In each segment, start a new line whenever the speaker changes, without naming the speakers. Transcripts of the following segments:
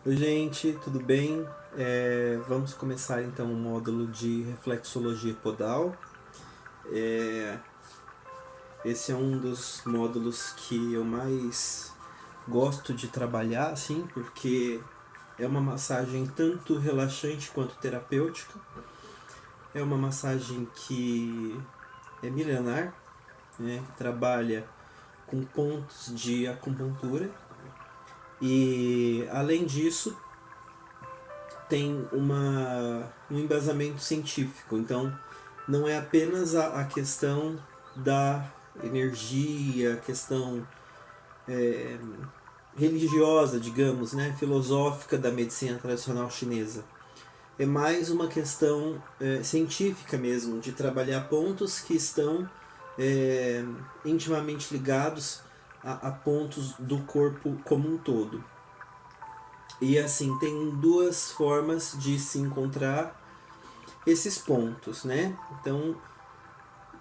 Oi, gente, tudo bem? Vamos começar então o módulo de reflexologia podal. Esse é um dos módulos que eu mais gosto de trabalhar, assim, porque é uma massagem tanto relaxante quanto terapêutica. É uma massagem que é milenar, né, que trabalha com pontos de acupuntura e, além disso, tem um embasamento científico. Então, não é apenas a questão da energia, a questão é, religiosa, digamos, né, filosófica da medicina tradicional chinesa. É mais uma questão científica mesmo, de trabalhar pontos que estão intimamente ligados a pontos do corpo como um todo. E assim, tem duas formas de se encontrar esses pontos, né? Então,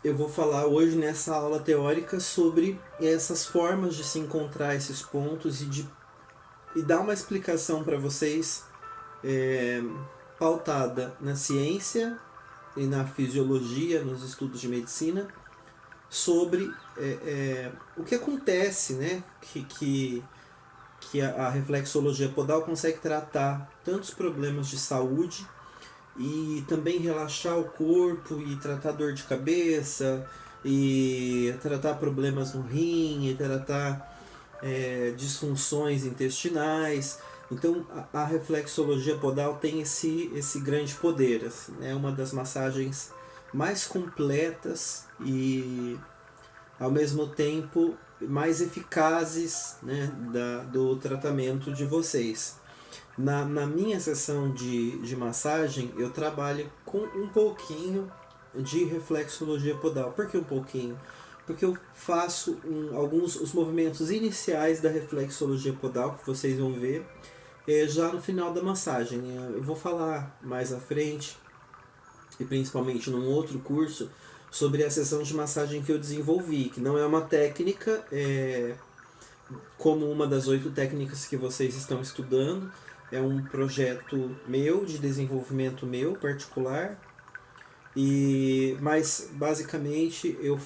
eu vou falar hoje nessa aula teórica sobre essas formas de se encontrar esses pontos e dar uma explicação para vocês é, pautada na ciência e na fisiologia, nos estudos de medicina, sobre o que acontece, né? Que a reflexologia podal consegue tratar tantos problemas de saúde e também relaxar o corpo e tratar dor de cabeça e tratar problemas no rim e tratar disfunções intestinais. Então a reflexologia podal tem esse grande poder. Assim, é uma das massagens mais completas e ao mesmo tempo mais eficazes, né, do tratamento de vocês. Na minha sessão de massagem, eu trabalho com um pouquinho de reflexologia podal. Por que um pouquinho? Porque eu faço alguns os movimentos iniciais da reflexologia podal, que vocês vão ver, já no final da massagem. Eu vou falar mais à frente, e principalmente num outro curso, sobre a sessão de massagem que eu desenvolvi, que não é uma técnica como uma das 8 técnicas que vocês estão estudando. É um projeto meu, de desenvolvimento meu, particular. Mas basicamente eu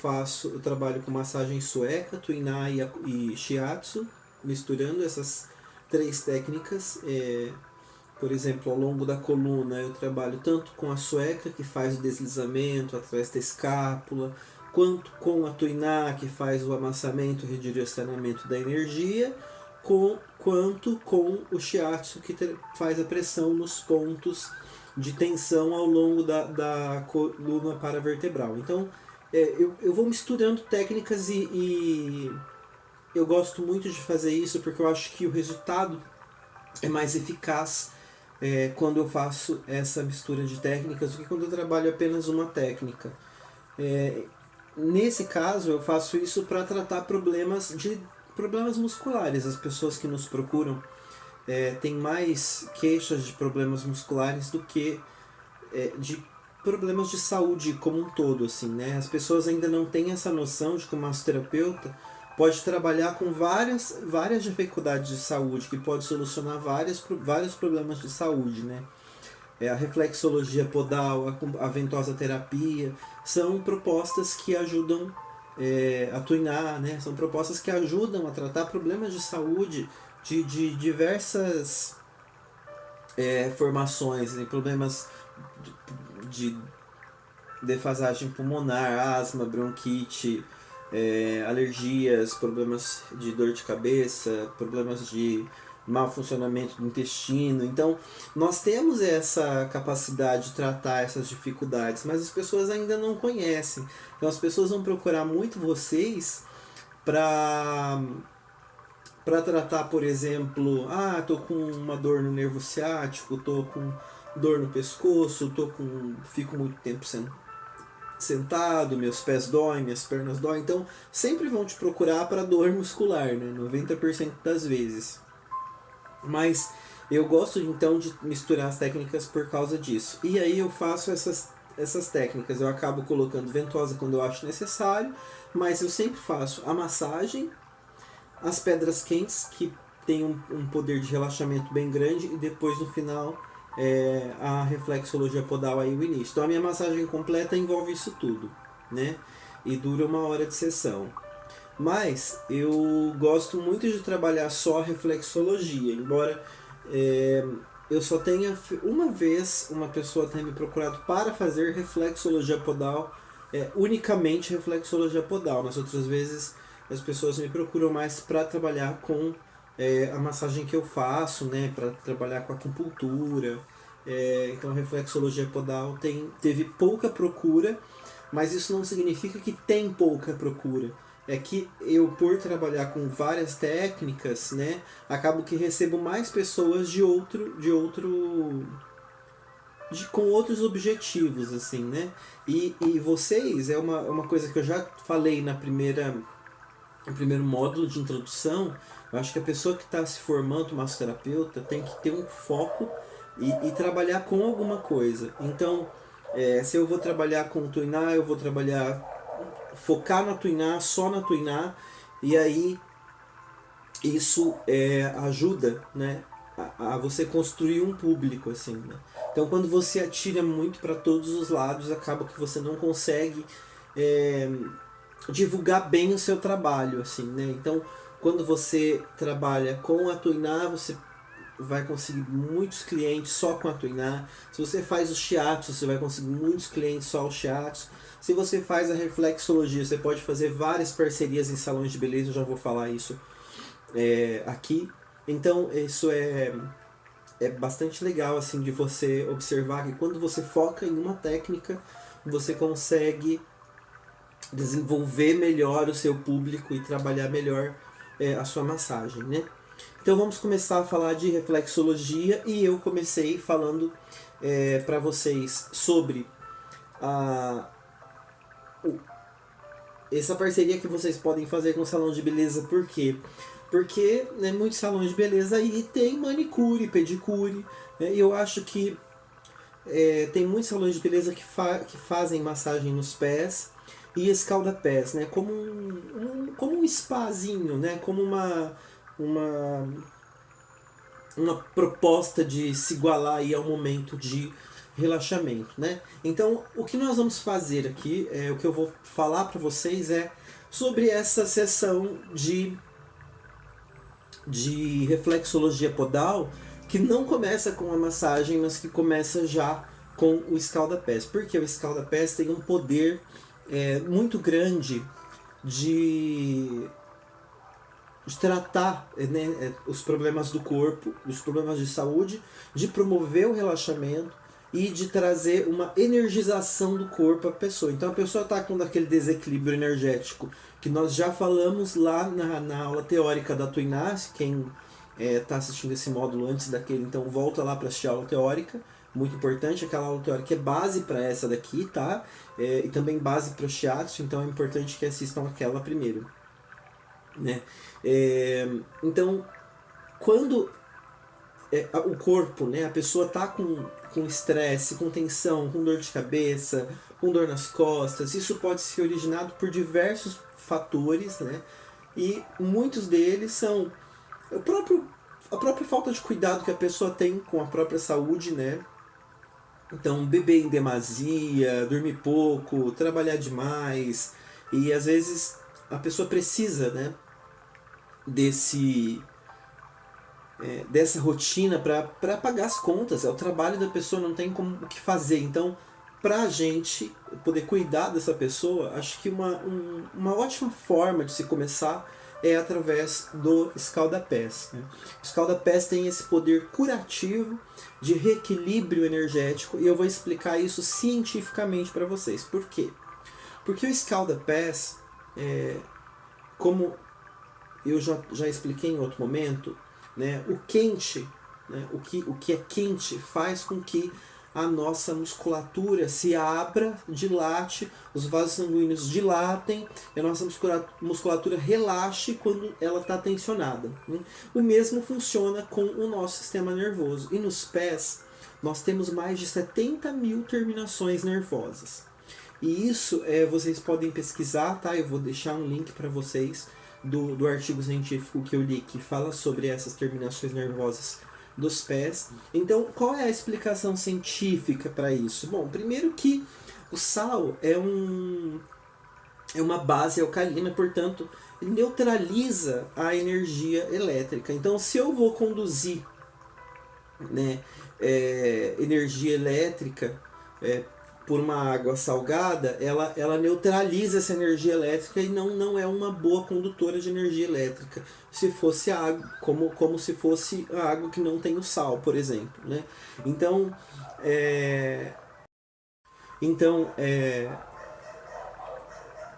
trabalho com massagem sueca, tuinai e shiatsu, misturando essas 3 técnicas. Por exemplo, ao longo da coluna eu trabalho tanto com a sueca, que faz o deslizamento através da escápula, quanto com a tuiná, que faz o amassamento e redirecionamento da energia, quanto com o shiatsu, que faz a pressão nos pontos de tensão ao longo da coluna paravertebral. Então, eu vou misturando técnicas e eu gosto muito de fazer isso porque eu acho que o resultado é mais eficaz quando eu faço essa mistura de técnicas do que quando eu trabalho apenas uma técnica. É, Nesse caso, eu faço isso para tratar problemas musculares. As pessoas que nos procuram têm mais queixas de problemas musculares do que de problemas de saúde como um todo, assim, né? As pessoas ainda não têm essa noção de que o massoterapeuta pode trabalhar com várias dificuldades de saúde, que pode solucionar vários problemas de saúde, né? A reflexologia podal, a ventosa terapia, são propostas que ajudam a tuinar, né? São propostas que ajudam a tratar problemas de saúde de diversas formações, né? Problemas de defasagem pulmonar, asma, bronquite, alergias, problemas de dor de cabeça, problemas de mau funcionamento do intestino. Então, nós temos essa capacidade de tratar essas dificuldades, mas as pessoas ainda não conhecem. Então, as pessoas vão procurar muito vocês para tratar, por exemplo, tô com uma dor no nervo ciático, tô com dor no pescoço, fico muito tempo sentado, meus pés doem, minhas pernas doem. Então, sempre vão te procurar para dor muscular, né? 90% das vezes. Mas eu gosto então de misturar as técnicas por causa disso. E aí eu faço essas técnicas. Eu acabo colocando ventosa quando eu acho necessário, mas eu sempre faço a massagem, as pedras quentes, que tem um poder de relaxamento bem grande, e depois no final a reflexologia podal aí o início. Então a minha massagem completa envolve isso tudo, né? E dura 1 hora de sessão. Mas eu gosto muito de trabalhar só a reflexologia, embora eu só tenha uma vez uma pessoa tenha me procurado para fazer reflexologia podal, unicamente reflexologia podal. Nas outras vezes as pessoas me procuram mais para trabalhar com a massagem que eu faço, né, para trabalhar com acupuntura. Então a reflexologia podal teve pouca procura, mas isso não significa que tem pouca procura. É que eu, por trabalhar com várias técnicas, né, acabo que recebo mais pessoas com outros objetivos, assim, né? E vocês, é uma coisa que eu já falei no primeiro módulo de introdução. Eu acho que a pessoa que está se formando massoterapeuta tem que ter um foco e trabalhar com alguma coisa. Então, se eu vou trabalhar com tuinar, eu vou focar na tuinar, só na tuinar, e aí isso ajuda, né, a você construir um público, assim, né? Então quando você atira muito para todos os lados, acaba que você não consegue divulgar bem o seu trabalho, assim, né? Então quando você trabalha com a tuinar, você vai conseguir muitos clientes só com a tuinar. Se você faz o shiatsu, você vai conseguir muitos clientes só o shiatsu. Se você faz a reflexologia, você pode fazer várias parcerias em salões de beleza, eu já vou falar isso aqui. Então isso é bastante legal, assim, de você observar que quando você foca em uma técnica, você consegue desenvolver melhor o seu público e trabalhar melhor a sua massagem, né? Então vamos começar a falar de reflexologia, e eu comecei falando para vocês sobre essa parceria que vocês podem fazer com o salão de beleza. Por quê? Porque, né, muitos salões de beleza aí tem manicure, pedicure, né, e eu acho que tem muitos salões de beleza que fazem massagem nos pés e escalda-pés, né, como um spazinho, né, como uma proposta de se igualar aí ao momento de relaxamento, né? Então, o que nós vamos fazer aqui, o que eu vou falar para vocês sobre essa sessão de reflexologia podal, que não começa com a massagem, mas que começa já com o escalda-pés. Porque o escalda-pés tem um poder muito grande de tratar, né, os problemas do corpo, os problemas de saúde, de promover o relaxamento e de trazer uma energização do corpo à pessoa. Então a pessoa está com aquele desequilíbrio energético que nós já falamos lá na aula teórica da tuinar. Quem está assistindo esse módulo antes daquele, então volta lá para assistir a aula teórica, muito importante. Aquela aula teórica é base para essa daqui, tá? E também base para o shiatsu, então é importante que assistam aquela primeiro, né? Então, quando o corpo, né, a pessoa está com estresse, com tensão, com dor de cabeça, com dor nas costas, isso pode ser originado por diversos fatores, né? E muitos deles são a própria falta de cuidado que a pessoa tem com a própria saúde, né? Então, beber em demasia, dormir pouco, trabalhar demais, e às vezes a pessoa precisa, né, dessa rotina para pagar as contas. É o trabalho da pessoa, não tem como o que fazer. Então, para a gente poder cuidar dessa pessoa, acho que uma ótima forma de se começar é através do escalda-pés, né? O escalda-pés tem esse poder curativo de reequilíbrio energético, e eu vou explicar isso cientificamente para vocês. Por quê? Porque o escalda-pés, como eu já expliquei em outro momento, né, o quente, né, o que é quente faz com que a nossa musculatura se abra, dilate, os vasos sanguíneos dilatem, e a nossa musculatura relaxe quando ela está tensionada, né? O mesmo funciona com o nosso sistema nervoso. E nos pés, nós temos mais de 70 mil terminações nervosas. E isso vocês podem pesquisar, tá? Eu vou deixar um link para vocês do artigo científico que eu li que fala sobre essas terminações nervosas dos pés. Então, qual é a explicação científica para isso? Bom, primeiro que o sal é uma base alcalina, portanto, ele neutraliza a energia elétrica. Então, se eu vou conduzir, né, energia elétrica por uma água salgada, ela neutraliza essa energia elétrica e não é uma boa condutora de energia elétrica se fosse água, como se fosse a água que não tem o sal, por exemplo, né? Então,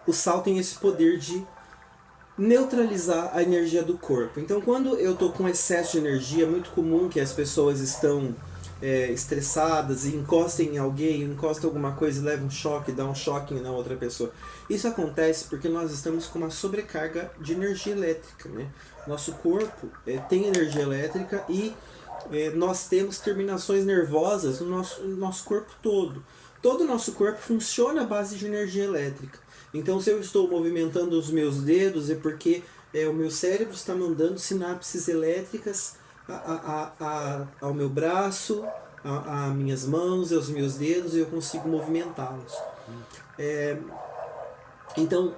o sal tem esse poder de neutralizar a energia do corpo. Então, quando eu estou com excesso de energia, é muito comum que as pessoas estão estressadas e encostem em alguém, encostem em alguma coisa e levem um choque, dá um choque na outra pessoa. Isso acontece porque nós estamos com uma sobrecarga de energia elétrica, né? Nosso corpo tem energia elétrica e nós temos terminações nervosas no nosso corpo todo. Todo o nosso corpo funciona à base de energia elétrica. Então, se eu estou movimentando os meus dedos, é porque o meu cérebro está mandando sinapses elétricas ao meu braço, a minhas mãos, aos meus dedos, e eu consigo movimentá-los. Então,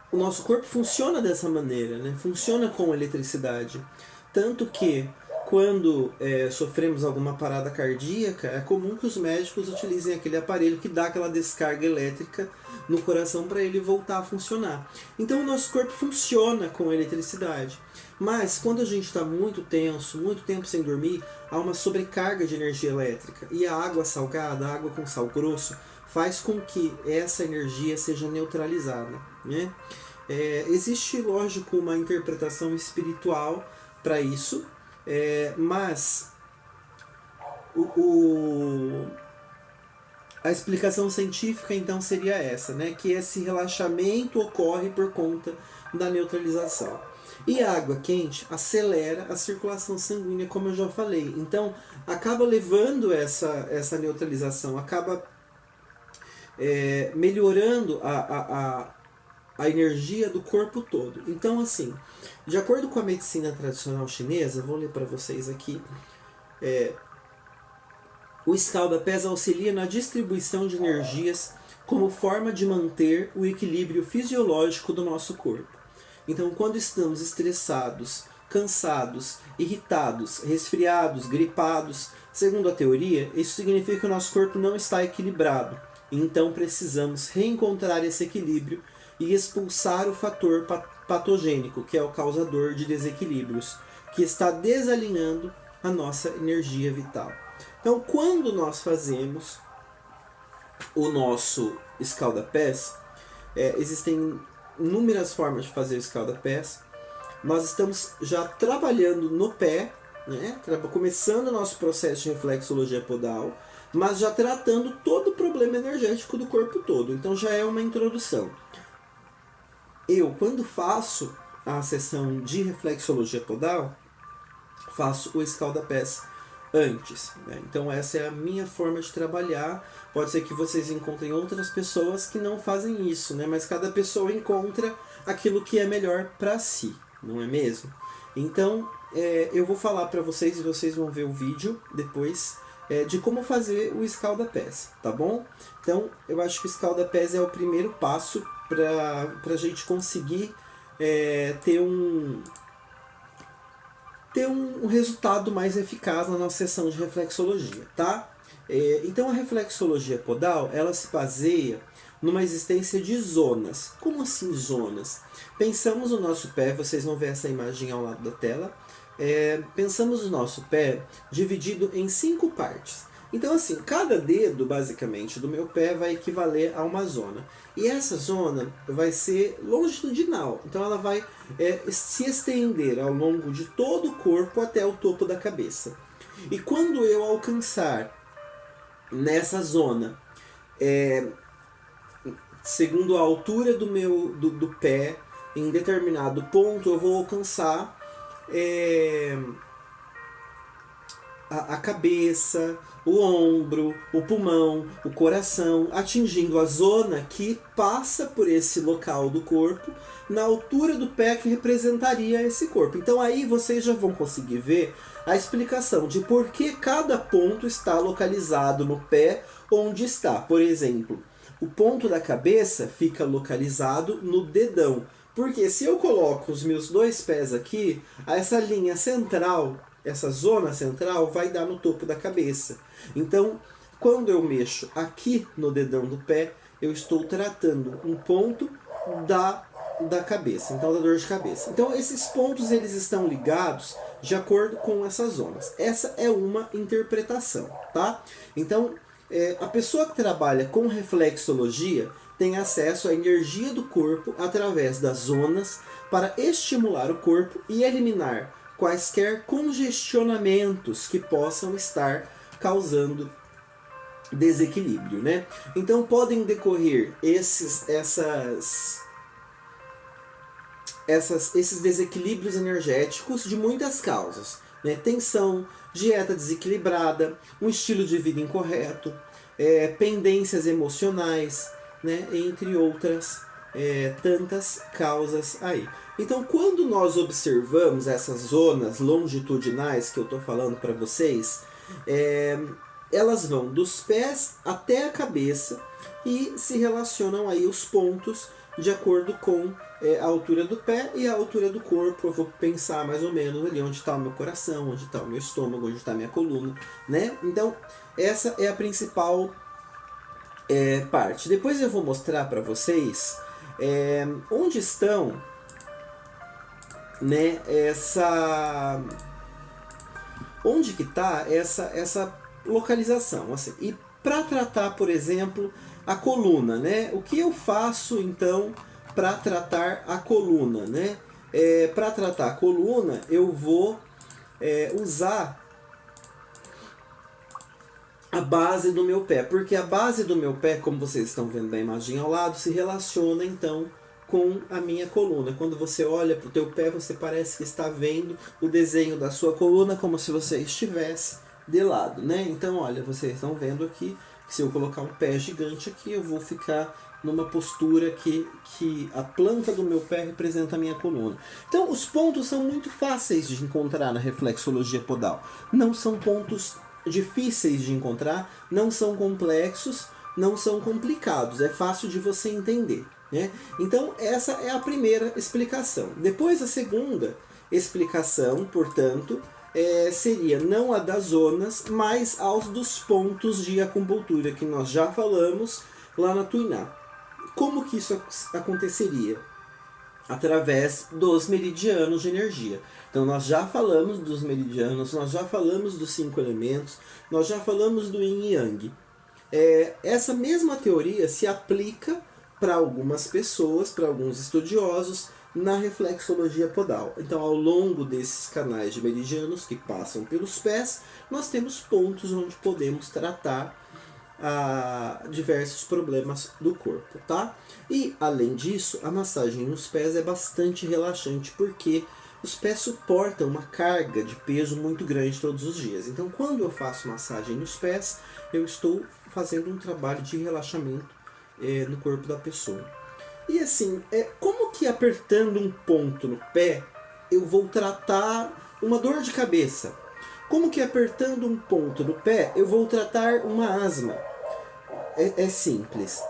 o nosso corpo funciona dessa maneira, né? Funciona com eletricidade. Tanto que, quando sofremos alguma parada cardíaca, é comum que os médicos utilizem aquele aparelho que dá aquela descarga elétrica no coração para ele voltar a funcionar. Então o nosso corpo funciona com eletricidade. Mas quando a gente está muito tenso, muito tempo sem dormir, há uma sobrecarga de energia elétrica. E a água salgada, a água com sal grosso, faz com que essa energia seja neutralizada, né? Existe, lógico, uma interpretação espiritual para isso, mas a explicação científica então seria essa, né? Que esse relaxamento ocorre por conta da neutralização. E a água quente acelera a circulação sanguínea, como eu já falei. Então, acaba levando essa neutralização, acaba melhorando a energia do corpo todo. Então, assim, de acordo com a medicina tradicional chinesa, vou ler para vocês aqui, o escalda-pés auxilia na distribuição de energias como forma de manter o equilíbrio fisiológico do nosso corpo. Então, quando estamos estressados, cansados, irritados, resfriados, gripados, segundo a teoria, isso significa que o nosso corpo não está equilibrado. Então, precisamos reencontrar esse equilíbrio e expulsar o fator patogênico, que é o causador de desequilíbrios, que está desalinhando a nossa energia vital. Então, quando nós fazemos o nosso escalda-pés, existem inúmeras formas de fazer o escalda-pés. Nós estamos já trabalhando no pé, né? Começando o nosso processo de reflexologia podal, mas já tratando todo o problema energético do corpo todo. Então já é uma introdução. Eu, quando faço a sessão de reflexologia podal, faço o escalda-pés antes, né? Então essa é a minha forma de trabalhar. Pode ser que vocês encontrem outras pessoas que não fazem isso, né? Mas cada pessoa encontra aquilo que é melhor para si, não é mesmo? Então eu vou falar para vocês e vocês vão ver o vídeo depois de como fazer o escalda-pés, tá bom? Então eu acho que o escalda-pés é o primeiro passo para a gente conseguir ter um resultado mais eficaz na nossa sessão de reflexologia, tá? Então a reflexologia podal, ela se baseia numa existência de zonas. Como assim zonas? Pensamos o nosso pé, vocês vão ver essa imagem ao lado da tela. Pensamos o nosso pé dividido em 5 partes. Então assim, cada dedo basicamente do meu pé vai equivaler a uma zona. E essa zona vai ser longitudinal. Então ela vai se estender ao longo de todo o corpo até o topo da cabeça. E quando eu alcançar nessa zona, segundo a altura do pé, em determinado ponto eu vou alcançar a cabeça, o ombro, o pulmão, o coração, atingindo a zona que passa por esse local do corpo, na altura do pé que representaria esse corpo. Então aí vocês já vão conseguir ver a explicação de por que cada ponto está localizado no pé onde está. Por exemplo, o ponto da cabeça fica localizado no dedão. Porque se eu coloco os meus dois pés aqui, essa linha central, essa zona central vai dar no topo da cabeça. Então, quando eu mexo aqui no dedão do pé, eu estou tratando um ponto da cabeça, então da dor de cabeça. Então, esses pontos eles estão ligados de acordo com essas zonas. Essa é uma interpretação, tá? Então, a pessoa que trabalha com reflexologia tem acesso à energia do corpo através das zonas para estimular o corpo e eliminar quaisquer congestionamentos que possam estar causando desequilíbrio, né? Então podem decorrer esses desequilíbrios energéticos de muitas causas, né? Tensão, dieta desequilibrada, um estilo de vida incorreto, pendências emocionais, né? Entre outras tantas causas aí. Então, quando nós observamos essas zonas longitudinais que eu estou falando para vocês, elas vão dos pés até a cabeça e se relacionam aí os pontos de acordo com a altura do pé e a altura do corpo. Eu vou pensar mais ou menos ali onde está o meu coração, onde está o meu estômago, onde está a minha coluna, né? Então, essa é a principal parte. Depois eu vou mostrar para vocês onde estão, né, onde que está essa localização, assim. E para tratar, por exemplo, a coluna, né? O que eu faço então para tratar a coluna, né? Para tratar a coluna, eu vou usar a base do meu pé, porque a base do meu pé, como vocês estão vendo na imagem ao lado, se relaciona então com a minha coluna. Quando você olha para o teu pé, você parece que está vendo o desenho da sua coluna como se você estivesse de lado, né? Então, olha, vocês estão vendo aqui que se eu colocar um pé gigante aqui, eu vou ficar numa postura que a planta do meu pé representa a minha coluna. Então, os pontos são muito fáceis de encontrar na reflexologia podal. Não são pontos difíceis de encontrar, não são complexos, não são complicados, é fácil de você entender, né? Então essa é a primeira explicação. Depois a segunda explicação, portanto, seria não a das zonas, mas aos dos pontos de acupuntura que nós já falamos lá na Tuiná. Como que isso aconteceria? Através dos meridianos de energia. Então nós já falamos dos meridianos, nós já falamos dos 5 elementos, nós já falamos do Yin e Yang. Essa mesma teoria se aplica para algumas pessoas, para alguns estudiosos, na reflexologia podal. Então, ao longo desses canais de meridianos que passam pelos pés, nós temos pontos onde podemos tratar diversos problemas do corpo, tá? E, além disso, a massagem nos pés é bastante relaxante, porque os pés suportam uma carga de peso muito grande todos os dias. Então, quando eu faço massagem nos pés, eu estou fazendo um trabalho de relaxamento no corpo da pessoa. E assim, como que apertando um ponto no pé, eu vou tratar uma dor de cabeça? Como que apertando um ponto no pé, eu vou tratar uma asma? É simples.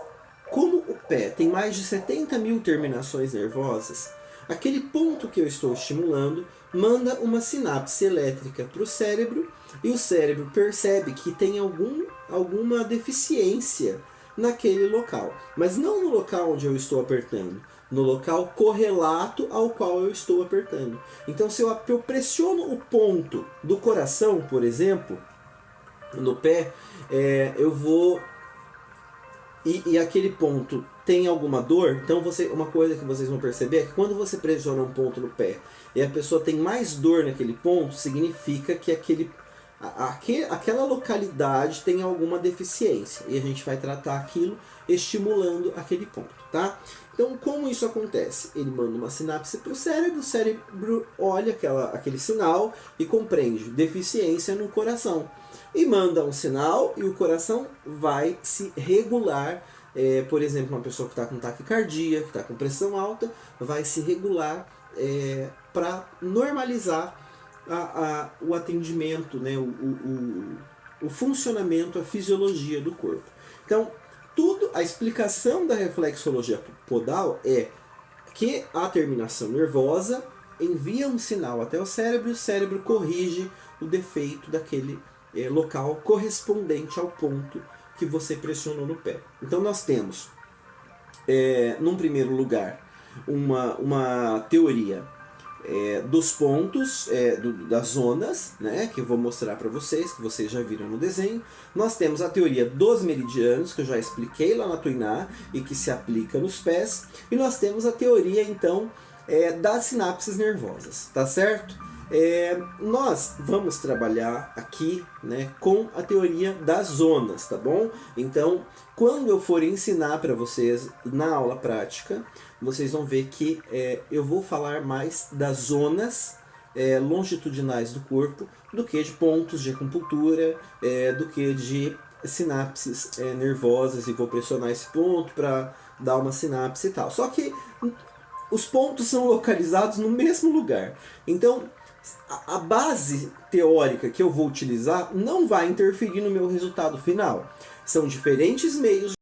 Como o pé tem mais de 70 mil terminações nervosas, aquele ponto que eu estou estimulando manda uma sinapse elétrica para o cérebro, e o cérebro percebe que tem alguma deficiência naquele local. Mas não no local onde eu estou apertando, no local correlato ao qual eu estou apertando. Então, se eu pressiono o ponto do coração, por exemplo, no pé, eu vou... E aquele ponto tem alguma dor, então uma coisa que vocês vão perceber é que quando você pressiona um ponto no pé e a pessoa tem mais dor naquele ponto, significa que aquela localidade tem alguma deficiência e a gente vai tratar aquilo estimulando aquele ponto, tá? Então, como isso acontece? Ele manda uma sinapse para o cérebro olha aquele sinal e compreende deficiência no coração. E manda um sinal e o coração vai se regular. Por exemplo, uma pessoa que está com taquicardia, que está com pressão alta, vai se regular para normalizar o atendimento, né? o funcionamento, a fisiologia do corpo. Então, a explicação da reflexologia podal é que a terminação nervosa envia um sinal até o cérebro corrige o defeito daquele local correspondente ao ponto que você pressionou no pé. Então nós temos, num primeiro lugar, uma teoria dos pontos, das zonas, né, que eu vou mostrar para vocês, que vocês já viram no desenho. Nós temos a teoria dos meridianos, que eu já expliquei lá na Tuiná, e que se aplica nos pés. E nós temos a teoria, então, das sinapses nervosas, tá certo? Nós vamos trabalhar aqui, né, com a teoria das zonas, tá bom? Então, quando eu for ensinar para vocês na aula prática, vocês vão ver que eu vou falar mais das zonas longitudinais do corpo do que de pontos de acupuntura, do que de sinapses nervosas, e vou pressionar esse ponto para dar uma sinapse e tal. Só que os pontos são localizados no mesmo lugar. Então, a base teórica que eu vou utilizar não vai interferir no meu resultado final. São diferentes meios